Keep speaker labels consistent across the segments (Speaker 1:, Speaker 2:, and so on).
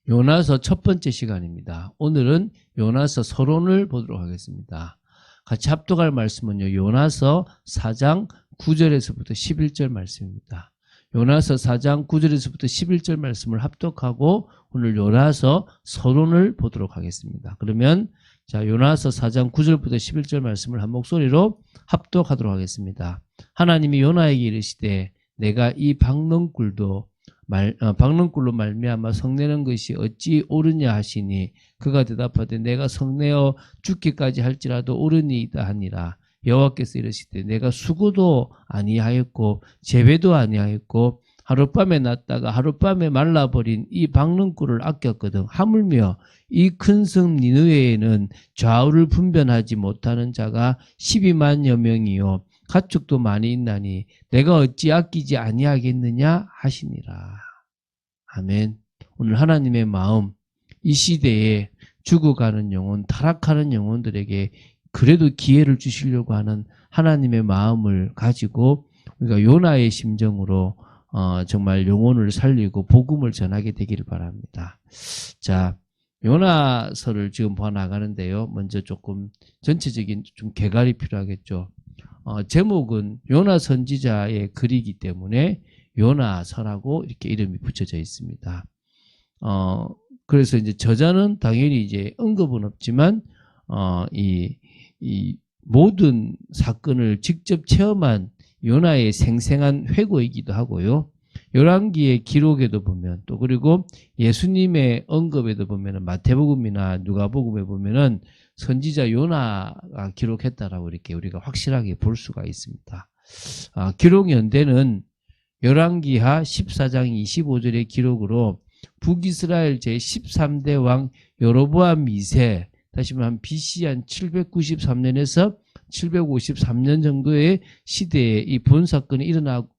Speaker 1: 요나서 첫 번째 시간입니다. 오늘은 요나서 서론을 보도록 하겠습니다. 같이 합독할 말씀은요, 요나서 4장 9절에서부터 11절 말씀입니다. 요나서 4장 9절에서부터 11절 말씀을 합독하고 오늘 요나서 서론을 보도록 하겠습니다. 그러면 자, 요나서 4장 9절부터 11절 말씀을 한 목소리로 합독하도록 하겠습니다. 하나님이 요나에게 이르시되 내가 이 박넝꿀로 말미암아 성내는 것이 어찌 옳으냐 하시니 그가 대답하되 내가 성내어 죽기까지 할지라도 옳으니이다 하니라. 여호와께서 이르시되 내가 수고도 아니하였고 재배도 아니하였고 하룻밤에 났다가 하룻밤에 말라버린 이 박넝꿀을 아꼈거든. 하물며 이 큰 성 니느웨에는 좌우를 분별하지 못하는 자가 12만여 명이요 가축도 많이 있나니 내가 어찌 아끼지 아니하겠느냐 하시니라. 아멘. 오늘 하나님의 마음, 이 시대에 죽어가는 영혼, 타락하는 영혼들에게 그래도 기회를 주시려고 하는 하나님의 마음을 가지고 우리가 요나의 심정으로 정말 영혼을 살리고 복음을 전하게 되기를 바랍니다. 자, 요나서를 지금 봐나가는데요. 먼저 조금 전체적인 좀 개괄이 필요하겠죠. 제목은 요나 선지자의 글이기 때문에 요나서라고 이렇게 이름이 붙여져 있습니다. 그래서 이제 저자는 당연히 이제 언급은 없지만, 이 모든 사건을 직접 체험한 요나의 생생한 회고이기도 하고요. 열왕기의 기록에도 보면 또 그리고 예수님의 언급에도 보면은 마태복음이나 누가복음에 보면은 선지자 요나가 기록했다라고 이렇게 우리가 확실하게 볼 수가 있습니다. 기록 연대는 열왕기하 14장 25절의 기록으로 북이스라엘 제13대 왕 여로보암 2세, 다시 말하면 BC 한 793년에서 753년 정도의 시대에 이 본사건이 일어나고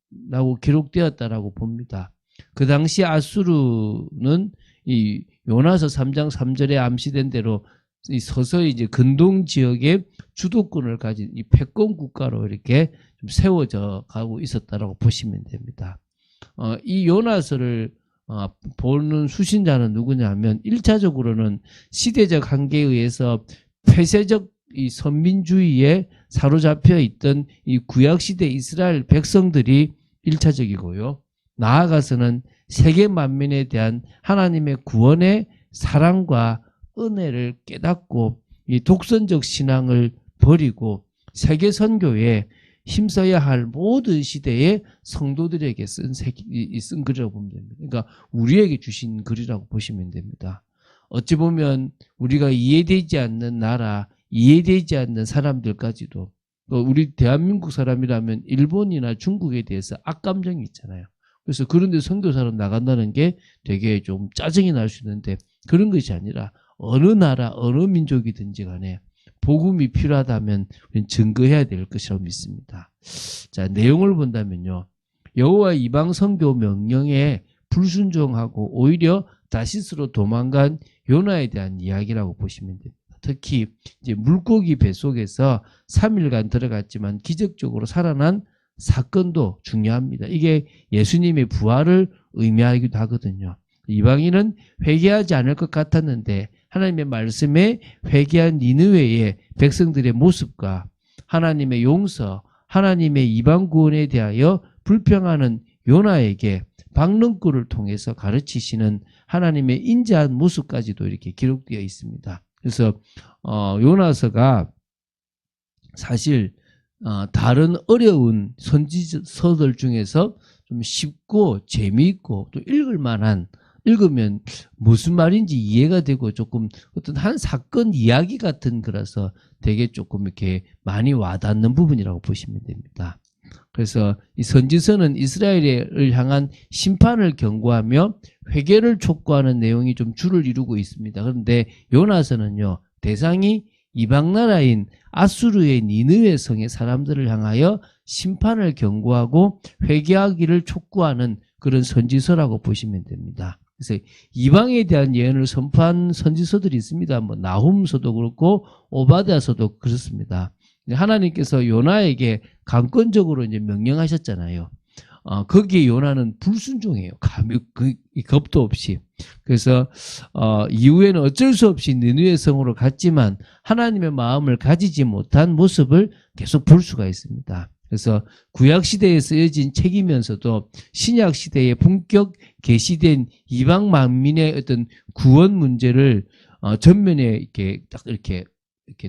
Speaker 1: 기록되었다라고 봅니다. 그 당시 아수르는 이 요나서 3장 3절에 암시된 대로 이 서서히 이제 근동 지역의 주도권을 가진 이 패권 국가로 이렇게 좀 세워져 가고 있었다라고 보시면 됩니다. 이 요나서를 보는 수신자는 누구냐면 1차적으로는 시대적 한계에 의해서 폐쇄적 이 선민주의에 사로잡혀 있던 이 구약시대 이스라엘 백성들이 1차적이고요. 나아가서는 세계 만민에 대한 하나님의 구원의 사랑과 은혜를 깨닫고 이 독선적 신앙을 버리고 세계 선교에 힘써야 할 모든 시대의 성도들에게 쓴 글이라고 보면 됩니다. 그러니까 우리에게 주신 글이라고 보시면 됩니다. 어찌 보면 우리가 이해되지 않는 나라, 이해되지 않는 사람들까지도, 우리 대한민국 사람이라면 일본이나 중국에 대해서 악감정이 있잖아요. 그래서 그런데 선교사로 나간다는 게 되게 좀 짜증이 날 수 있는데 그런 것이 아니라 어느 나라, 어느 민족이든지 간에 복음이 필요하다면 우리는 증거해야 될 것이라고 믿습니다. 자, 내용을 본다면요. 여호와 이방 선교 명령에 불순종하고 오히려 다시스로 도망간 요나에 대한 이야기라고 보시면 됩니다. 특히 이제 물고기 뱃속에서 3일간 들어갔지만 기적적으로 살아난 사건도 중요합니다. 이게 예수님의 부활을 의미하기도 하거든요. 이방인은 회개하지 않을 것 같았는데 하나님의 말씀에 회개한 니느웨의 백성들의 모습과 하나님의 용서, 하나님의 이방 구원에 대하여 불평하는 요나에게 박넝꿀을 통해서 가르치시는 하나님의 인자한 모습까지도 이렇게 기록되어 있습니다. 그래서 요나서가 사실 다른 어려운 선지서들 중에서 좀 쉽고 재미있고 또 읽으면 무슨 말인지 이해가 되고 조금 어떤 한 사건 이야기 같은 거라서 되게 조금 이렇게 많이 와닿는 부분이라고 보시면 됩니다. 그래서 이 선지서는 이스라엘을 향한 심판을 경고하며 회개를 촉구하는 내용이 좀 주를 이루고 있습니다. 그런데 요나서는요, 대상이 이방 나라인 아수르의 니느웨 성의 사람들을 향하여 심판을 경고하고 회개하기를 촉구하는 그런 선지서라고 보시면 됩니다. 그래서 이방에 대한 예언을 선포한 선지서들이 있습니다. 뭐 나훔서도 그렇고 오바댜서도 그렇습니다. 하나님께서 요나에게 강권적으로 이제 명령하셨잖아요. 거기에 요나는 불순종해요. 겁도 없이. 그래서 이후에는 어쩔 수 없이 니느웨 성으로 갔지만 하나님의 마음을 가지지 못한 모습을 계속 볼 수가 있습니다. 그래서 구약 시대에 쓰여진 책이면서도 신약 시대에 본격 계시된 이방 만민의 어떤 구원 문제를 전면에 이렇게 딱 이렇게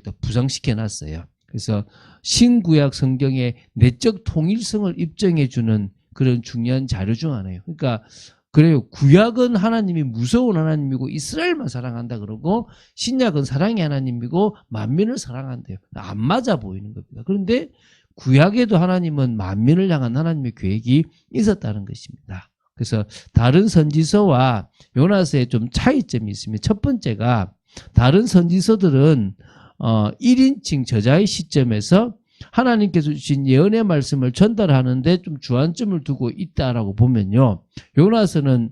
Speaker 1: 딱 부상시켜 놨어요. 그래서 신구약 성경의 내적 통일성을 입증해 주는 그런 중요한 자료 중 하나예요. 그러니까 그래요. 구약은 하나님이 무서운 하나님이고 이스라엘만 사랑한다 그러고 신약은 사랑의 하나님이고 만민을 사랑한대요. 안 맞아 보이는 겁니다. 그런데 구약에도 하나님은 만민을 향한 하나님의 계획이 있었다는 것입니다. 그래서 다른 선지서와 요나서에 좀 차이점이 있습니다. 첫 번째가 다른 선지서들은 1인칭 저자의 시점에서 하나님께서 주신 예언의 말씀을 전달하는데 좀 주안점을 두고 있다라고 보면요. 요나서는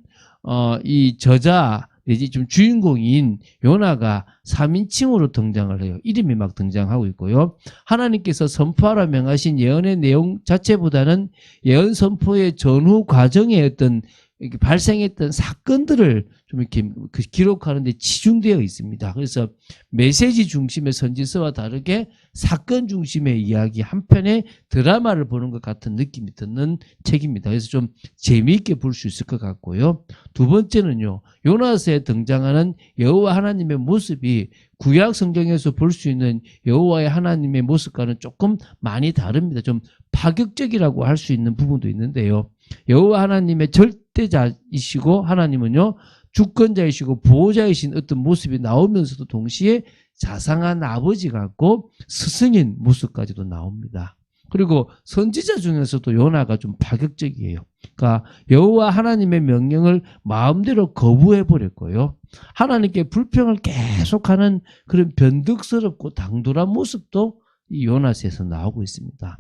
Speaker 1: 이 저자 내지 좀 주인공인 요나가 3인칭으로 등장을 해요. 이름이 막 등장하고 있고요. 하나님께서 선포하라 명하신 예언의 내용 자체보다는 예언 선포의 전후 과정에 어떤 이렇게 발생했던 사건들을 좀 이렇게 기록하는 데 치중되어 있습니다. 그래서 메시지 중심의 선지서와 다르게 사건 중심의 이야기 한 편의 드라마를 보는 것 같은 느낌이 드는 책입니다. 그래서 좀 재미있게 볼 수 있을 것 같고요. 두 번째는요. 요나서에 등장하는 여호와 하나님의 모습이 구약 성경에서 볼 수 있는 여호와의 하나님의 모습과는 조금 많이 다릅니다. 좀 파격적이라고 할 수 있는 부분도 있는데요. 여호와 하나님의 절대자이시고 하나님은요 주권자이시고 보호자이신 어떤 모습이 나오면서도 동시에 자상한 아버지 같고 스승인 모습까지도 나옵니다. 그리고 선지자 중에서도 요나가 좀 파격적이에요. 그러니까 여호와 하나님의 명령을 마음대로 거부해버렸고요. 하나님께 불평을 계속하는 그런 변덕스럽고 당돌한 모습도 이 요나서에서 나오고 있습니다.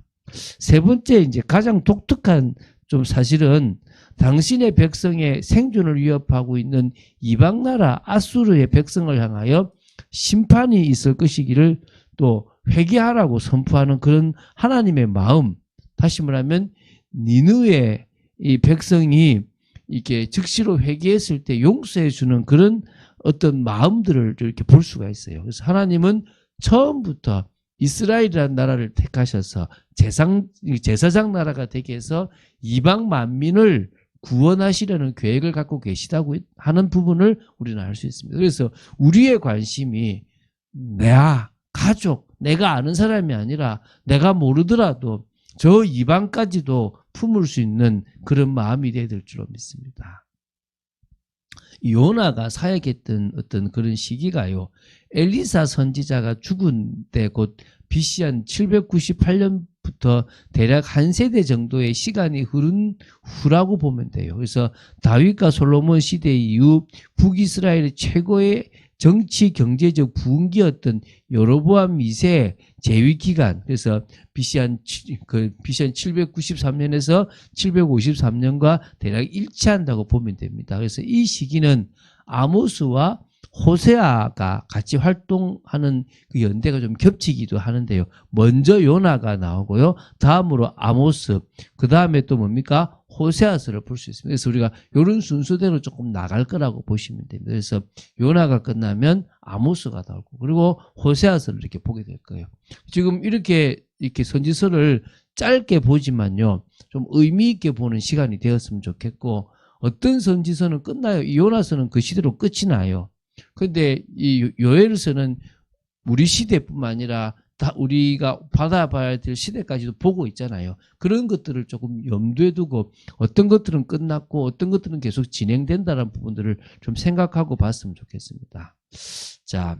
Speaker 1: 세 번째 이제 가장 독특한 좀 사실은 당신의 백성의 생존을 위협하고 있는 이방나라 아수르의 백성을 향하여 심판이 있을 것이기를 또 회개하라고 선포하는 그런 하나님의 마음, 다시 말하면 니느웨 이 백성이 이렇게 즉시로 회개했을 때 용서해 주는 그런 어떤 마음들을 이렇게 볼 수가 있어요. 그래서 하나님은 처음부터 이스라엘이라는 나라를 택하셔서 제사장 나라가 되게 해서 이방 만민을 구원하시려는 계획을 갖고 계시다고 하는 부분을 우리는 알 수 있습니다. 그래서 우리의 관심이 가족, 내가 아는 사람이 아니라 내가 모르더라도 저 이방까지도 품을 수 있는 그런 마음이 되어야 될 줄로 믿습니다. 요나가 사역했던 어떤 그런 시기가요. 엘리사 선지자가 죽은 때 곧 BC 한 798년부터 대략 한 세대 정도의 시간이 흐른 후라고 보면 돼요. 그래서 다윗과 솔로몬 시대 이후 북이스라엘의 최고의 정치 경제적 부흥기였던 여로보암 2세 재위 기간, 그래서 BC 한 793년에서 753년과 대략 일치한다고 보면 됩니다. 그래서 이 시기는 아모스와 호세아가 같이 활동하는 그 연대가 좀 겹치기도 하는데요. 먼저 요나가 나오고요. 다음으로 아모스, 그 다음에 또 뭡니까? 호세아서를 볼 수 있습니다. 그래서 우리가 이런 순서대로 조금 나갈 거라고 보시면 됩니다. 그래서 요나가 끝나면 아모스가 나오고 그리고 호세아서를 이렇게 보게 될 거예요. 지금 이렇게 선지서를 짧게 보지만요. 좀 의미 있게 보는 시간이 되었으면 좋겠고 어떤 선지서는 끝나요. 이 요나서는 그 시대로 끝이 나요. 그런데 이 요엘서는 우리 시대뿐만 아니라 다 우리가 받아봐야 될 시대까지도 보고 있잖아요. 그런 것들을 조금 염두에 두고 어떤 것들은 끝났고 어떤 것들은 계속 진행된다는 부분들을 좀 생각하고 봤으면 좋겠습니다. 자,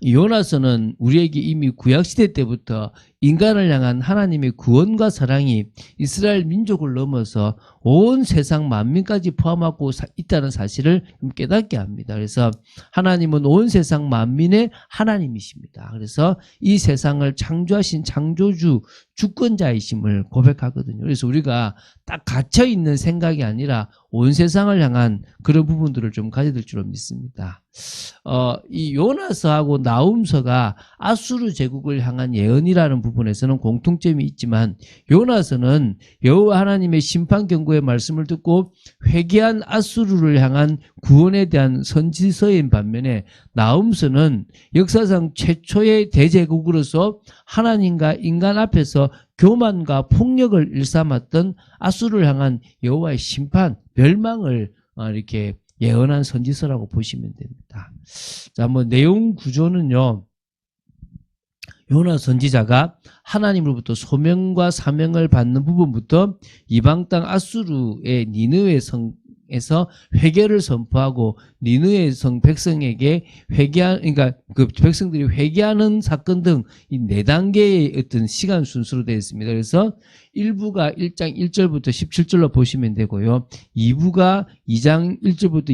Speaker 1: 요나서는 우리에게 이미 구약시대 때부터 인간을 향한 하나님의 구원과 사랑이 이스라엘 민족을 넘어서 온 세상 만민까지 포함하고 있다는 사실을 깨닫게 합니다. 그래서 하나님은 온 세상 만민의 하나님이십니다. 그래서 이 세상을 창조하신 창조주 주권자이심을 고백하거든요. 그래서 우리가 딱 갇혀있는 생각이 아니라 온 세상을 향한 그런 부분들을 좀 가져야 될 줄로 믿습니다. 이 요나서하고 나훔서가 아수르 제국을 향한 예언이라는 부분 부분에서는 공통점이 있지만 요나서는 여호와 하나님의 심판 경고의 말씀을 듣고 회개한 아수르를 향한 구원에 대한 선지서인 반면에 나훔서는 역사상 최초의 대제국으로서 하나님과 인간 앞에서 교만과 폭력을 일삼았던 아수르를 향한 여호와의 심판, 멸망을 이렇게 예언한 선지서라고 보시면 됩니다. 자, 내용 구조는요. 요나 선지자가 하나님으로부터 소명과 사명을 받는 부분부터 이방 땅 아수르의 니느웨 성에서 회개를 선포하고 니느웨 성 백성에게 그러니까 그 백성들이 회개하는 사건 등 이 네 단계의 어떤 시간 순서로 되어 있습니다. 그래서 1부가 1장 1절부터 17절로 보시면 되고요. 2부가 2장 1절부터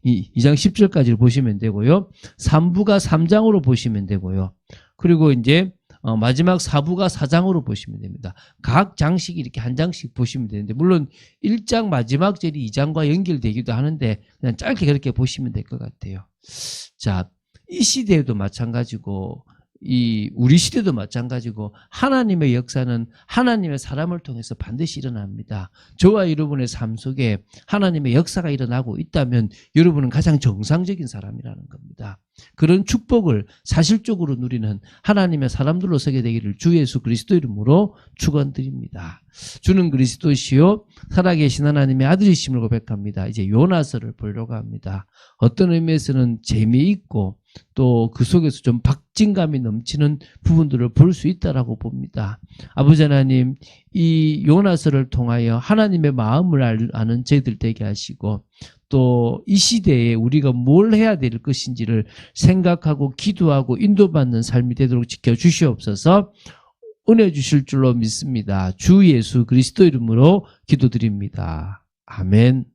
Speaker 1: 2장 10절까지 보시면 되고요. 3부가 3장으로 보시면 되고요. 그리고 이제 마지막 4부가 4장으로 보시면 됩니다. 각 장씩 이렇게 한 장씩 보시면 되는데 물론 1장 마지막 절이 2장과 연결되기도 하는데 그냥 짧게 그렇게 보시면 될 것 같아요. 자, 이 시대에도 마찬가지고 우리 시대도 마찬가지고 하나님의 역사는 하나님의 사람을 통해서 반드시 일어납니다. 저와 여러분의 삶 속에 하나님의 역사가 일어나고 있다면 여러분은 가장 정상적인 사람이라는 겁니다. 그런 축복을 사실적으로 누리는 하나님의 사람들로 서게 되기를 주 예수 그리스도 이름으로 축원드립니다. 주는 그리스도시요 살아계신 하나님의 아들이심을 고백합니다. 이제 요나서를 보려고 합니다. 어떤 의미에서는 재미있고 또 그 속에서 좀 박진감이 넘치는 부분들을 볼 수 있다라고 봅니다. 아버지 하나님, 이 요나서를 통하여 하나님의 마음을 아는 저희들 되게 하시고 또 이 시대에 우리가 뭘 해야 될 것인지를 생각하고 기도하고 인도받는 삶이 되도록 지켜주시옵소서. 은혜 주실 줄로 믿습니다. 주 예수 그리스도 이름으로 기도드립니다. 아멘.